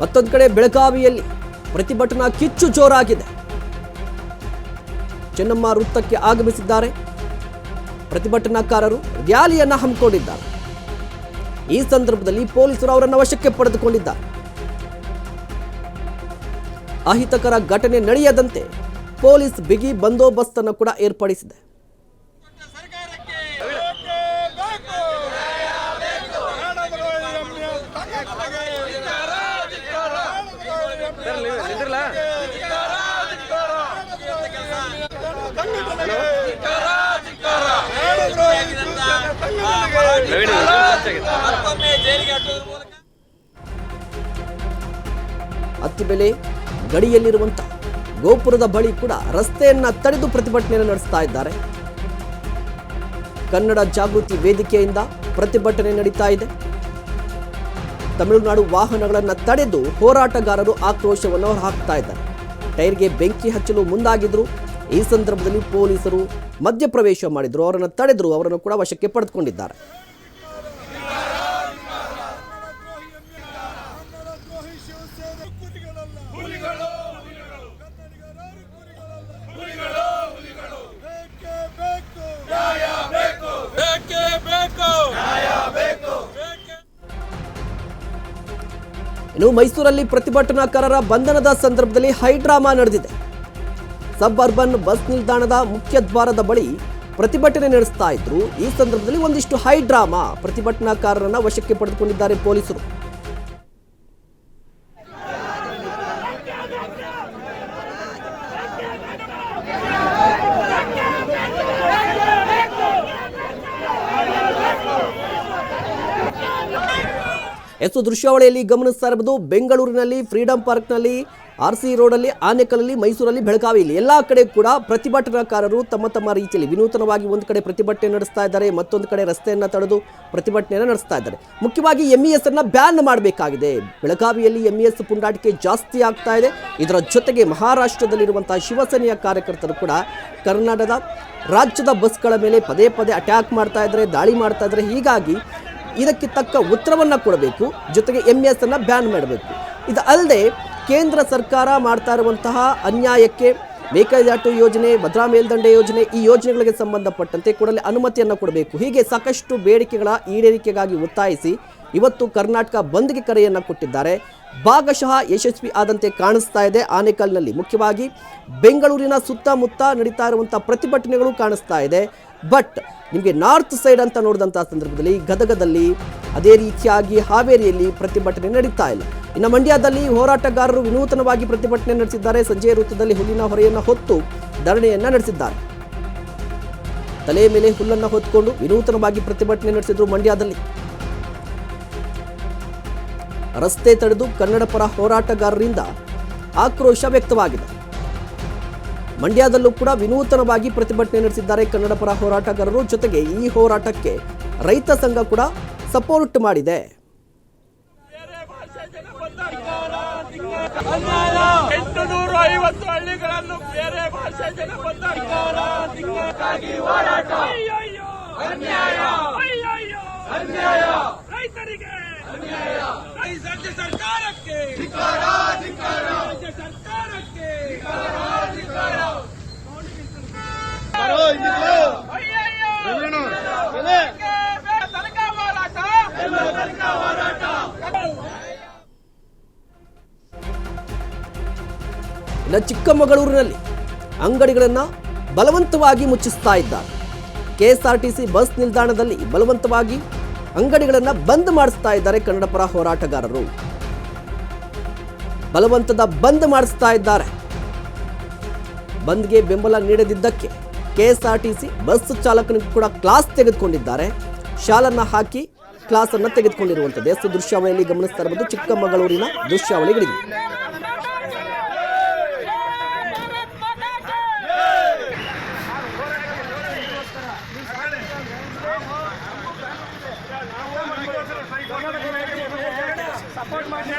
ಮತ್ತೊಂದು ಕಡೆ ಬೆಳಗಾವಿಯಲ್ಲಿ ಪ್ರತಿಭಟನಾ ಕಿಚ್ಚು ಜೋರಾಗಿದೆ. ಚೆನ್ನಮ್ಮ ವೃತ್ತಕ್ಕೆ ಆಗಮಿಸಿದ್ದಾರೆ. ಪ್ರತಿಭಟನಾಕಾರರು ರ್ಯಾಲಿಯನ್ನ ಹಮ್ಮಿಕೊಂಡಿದ್ದಾರೆ. ಈ ಸಂದರ್ಭದಲ್ಲಿ ಪೊಲೀಸರು ಅವರನ್ನು ವಶಕ್ಕೆ ಪಡೆದುಕೊಂಡಿದ್ದಾರೆ. ಅಹಿತಕರ ಘಟನೆ ನಡೆಯದಂತೆ ಪೊಲೀಸ್ ಬಿಗಿ ಬಂದೋಬಸ್ತ್ ಅನ್ನು ಕೂಡ ಏರ್ಪಡಿಸಿದೆ. ಅತ್ತಿಬೆಲೆ ಗಡಿಯಲ್ಲಿರುವಂತಹ ಗೋಪುರದ ಬಳಿ ಕೂಡ ರಸ್ತೆಯನ್ನ ತಡೆದು ಪ್ರತಿಭಟನೆಯನ್ನು ನಡೆಸ್ತಾ ಇದ್ದಾರೆ. ಕನ್ನಡ ಜಾಗೃತಿ ವೇದಿಕೆಯಿಂದ ಪ್ರತಿಭಟನೆ ನಡೀತಾ ಇದೆ. ತಮಿಳುನಾಡು ವಾಹನಗಳನ್ನು ತಡೆದು ಹೋರಾಟಗಾರರು ಆಕ್ರೋಶವನ್ನು ಹೊರಹಾಕ್ತಾ ಇದ್ದಾರೆ. ಟೈರ್ಗೆ ಬೆಂಕಿ ಹಚ್ಚಲು ಮುಂದಾಗಿದ್ರು. ಈ ಸಂದರ್ಭದಲ್ಲಿ ಪೊಲೀಸರು ಮಧ್ಯಪ್ರವೇಶ ಮಾಡಿದ್ರು, ಅವರನ್ನು ತಡೆದ್ರು, ಅವರನ್ನು ಕೂಡ ವಶಕ್ಕೆ ಪಡೆದುಕೊಂಡಿದ್ದಾರೆ. ಇನ್ನು ಮೈಸೂರಲ್ಲಿ ಪ್ರತಿಭಟನಾಕಾರರ ಬಂಧನದ ಸಂದರ್ಭದಲ್ಲಿ ಹೈಡ್ರಾಮಾ ನಡೆದಿದೆ. ಸಬ್ ಅರ್ಬನ್ ಬಸ್ ನಿಲ್ದಾಣದ ಮುಖ್ಯ ದ್ವಾರದ ಬಳಿ ಪ್ರತಿಭಟನೆ ನಡೆಸ್ತಾ ಇದ್ರು. ಈ ಸಂದರ್ಭದಲ್ಲಿ ಒಂದಿಷ್ಟು ಹೈಡ್ರಾಮಾ, ಪ್ರತಿಭಟನಾಕಾರರನ್ನ ವಶಕ್ಕೆ ಪಡೆದುಕೊಂಡಿದ್ದಾರೆ ಪೊಲೀಸರು. ದೃಶ್ಯಾವಳಿಯಲ್ಲಿ ಗಮನಿಸ್ತಾ ಇರಬಹುದು. ಬೆಂಗಳೂರಿನಲ್ಲಿ ಫ್ರೀಡಂ ಪಾರ್ಕ್ನಲ್ಲಿ, RC ರೋಡಲ್ಲಿ, ಆನೇಕಲ್ಲಲ್ಲಿ, ಮೈಸೂರಲ್ಲಿ, ಬೆಳಗಾವಿಯಲ್ಲಿ ಎಲ್ಲಾ ಕಡೆ ಕೂಡ ಪ್ರತಿಭಟನಾಕಾರರು ತಮ್ಮ ತಮ್ಮ ರೀತಿಯಲ್ಲಿ ವಿನೂತನವಾಗಿ ಒಂದು ಕಡೆ ಪ್ರತಿಭಟನೆ ನಡೆಸ್ತಾ ಇದ್ದಾರೆ, ಮತ್ತೊಂದು ಕಡೆ ರಸ್ತೆಯನ್ನು ತಡೆದು ಪ್ರತಿಭಟನೆಯನ್ನು ನಡೆಸ್ತಾ ಇದ್ದಾರೆ. ಮುಖ್ಯವಾಗಿ MES ಅನ್ನ ಬ್ಯಾನ್ ಮಾಡಬೇಕಾಗಿದೆ. ಬೆಳಗಾವಿಯಲ್ಲಿ MES ಪುಂಡಾಟಿಕೆ ಜಾಸ್ತಿ ಆಗ್ತಾ ಇದೆ. ಇದರ ಜೊತೆಗೆ ಮಹಾರಾಷ್ಟ್ರದಲ್ಲಿರುವಂತಹ ಶಿವಸೇನೆಯ ಕಾರ್ಯಕರ್ತರು ಕೂಡ ಕರ್ನಾಟಕದ ರಾಜ್ಯದ ಬಸ್ಗಳ ಮೇಲೆ ಪದೇ ಪದೇ ಅಟ್ಯಾಕ್ ಮಾಡ್ತಾ ಇದ್ದಾರೆ, ದಾಳಿ ಮಾಡ್ತಾ ಇದ್ದಾರೆ. ಹೀಗಾಗಿ ಇದಕ್ಕೆ ತಕ್ಕ ಉತ್ತರವನ್ನು ಕೊಡಬೇಕು, ಜೊತೆಗೆ MES ಅನ್ನು ಬ್ಯಾನ್ ಮಾಡಬೇಕು. ಇದು ಅಲ್ಲದೆ ಕೇಂದ್ರ ಸರ್ಕಾರ ಮಾಡ್ತಾ ಇರುವಂತಹ ಅನ್ಯಾಯಕ್ಕೆ ಮೇಕೆದಾಟು ಯೋಜನೆ, ಭದ್ರಾ ಮೇಲ್ದಂಡೆ ಯೋಜನೆ, ಈ ಯೋಜನೆಗಳಿಗೆ ಸಂಬಂಧಪಟ್ಟಂತೆ ಕೂಡಲೇ ಅನುಮತಿಯನ್ನು ಕೊಡಬೇಕು. ಹೀಗೆ ಸಾಕಷ್ಟು ಬೇಡಿಕೆಗಳ ಈಡೇರಿಕೆಗಾಗಿ ಒತ್ತಾಯಿಸಿ ಇವತ್ತು ಕರ್ನಾಟಕ ಬಂದ್ಗೆ ಕರೆಯನ್ನು ಕೊಟ್ಟಿದ್ದಾರೆ. ಭಾಗಶಃ ಯಶಸ್ವಿ ಆದಂತೆ ಕಾಣಿಸ್ತಾ ಇದೆ. ಆನೇಕಲ್ನಲ್ಲಿ ಮುಖ್ಯವಾಗಿ ಬೆಂಗಳೂರಿನ ಸುತ್ತಮುತ್ತ ನಡೀತಾ ಇರುವಂಥ ಪ್ರತಿಭಟನೆಗಳು ಕಾಣಿಸ್ತಾ ಇದೆ. ಬಟ್ ನಿಮಗೆ ನಾರ್ತ್ ಸೈಡ್ ಅಂತ ನೋಡಿದಂಥ ಸಂದರ್ಭದಲ್ಲಿ ಗದಗದಲ್ಲಿ, ಅದೇ ರೀತಿಯಾಗಿ ಹಾವೇರಿಯಲ್ಲಿ ಪ್ರತಿಭಟನೆ ನಡೀತಾ ಇಲ್ಲ. ಇನ್ನು ಮಂಡ್ಯದಲ್ಲಿ ಹೋರಾಟಗಾರರು ವಿನೂತನವಾಗಿ ಪ್ರತಿಭಟನೆ ನಡೆಸಿದ್ದಾರೆ. ಸಂಜೆಯ ವೃತ್ತದಲ್ಲಿ ಹುಲ್ಲಿನ ಹೊರೆಯನ್ನು ಹೊತ್ತು ಧರಣಿಯನ್ನು ನಡೆಸಿದ್ದಾರೆ. ತಲೆಯ ಮೇಲೆ ಹುಲ್ಲನ್ನು ಹೊತ್ತುಕೊಂಡು ವಿನೂತನವಾಗಿ ಪ್ರತಿಭಟನೆ ನಡೆಸಿದ್ರು. ಮಂಡ್ಯದಲ್ಲಿ ರಸ್ತೆ ತಡೆದು ಕನ್ನಡ ಪರ ಹೋರಾಟಗಾರರಿಂದ ಆಕ್ರೋಶ ವ್ಯಕ್ತವಾಗಿದೆ. ಮಂಡ್ಯದಲ್ಲೂ ಕೂಡ ವಿನೂತನವಾಗಿ ಪ್ರತಿಭಟನೆ ನಡೆಸಿದ್ದಾರೆ ಕನ್ನಡ ಪರ ಹೋರಾಟಗಾರರು. ಜೊತೆಗೆ ಈ ಹೋರಾಟಕ್ಕೆ ರೈತ ಸಂಘ ಕೂಡ ಸಪೋರ್ಟ್ ಮಾಡಿದೆ. 850 ಹಳ್ಳಿಗಳನ್ನು ಬೇರೆ ಭಾಷೆ ಜನ ರೈತರಿಗೆ ರಾಜ್ಯ ಸರ್ಕಾರಕ್ಕೆ ಇನ್ನು ಚಿಕ್ಕಮಗಳೂರಿನಲ್ಲಿ ಅಂಗಡಿಗಳನ್ನು ಬಲವಂತವಾಗಿ ಮುಚ್ಚಿಸ್ತಾ ಇದ್ದಾರೆ. KSRTC ಬಸ್ ನಿಲ್ದಾಣದಲ್ಲಿ ಬಲವಂತವಾಗಿ ಅಂಗಡಿಗಳನ್ನು ಬಂದ್ ಮಾಡಿಸ್ತಾ ಇದ್ದಾರೆ ಕನ್ನಡ ಪರ ಹೋರಾಟಗಾರರು. ಬಲವಂತದ ಬಂದ್ ಮಾಡಿಸ್ತಾ ಇದ್ದಾರೆ. ಬಂದ್ಗೆ ಬೆಂಬಲ ನೀಡದಿದ್ದಕ್ಕೆ KSRTC ಬಸ್ ಚಾಲಕನಿಗೂ ಕೂಡ ಕ್ಲಾಸ್ ತೆಗೆದುಕೊಂಡಿದ್ದಾರೆ. ಶಾಲನ್ನ ಹಾಕಿ ಕ್ಲಾಸ್ ಅನ್ನು ತೆಗೆದುಕೊಂಡಿರುವಂಥದ್ದು ಎಷ್ಟು ದೃಶ್ಯಾವಳಿಯಲ್ಲಿ ಗಮನಿಸ್ತಾ ಇರಬಹುದು. ಚಿಕ್ಕಮಗಳೂರಿನ ದೃಶ್ಯಾವಳಿಗಳಿವೆ. ಸಪೋರ್ಟ್ ಮಾಡಿ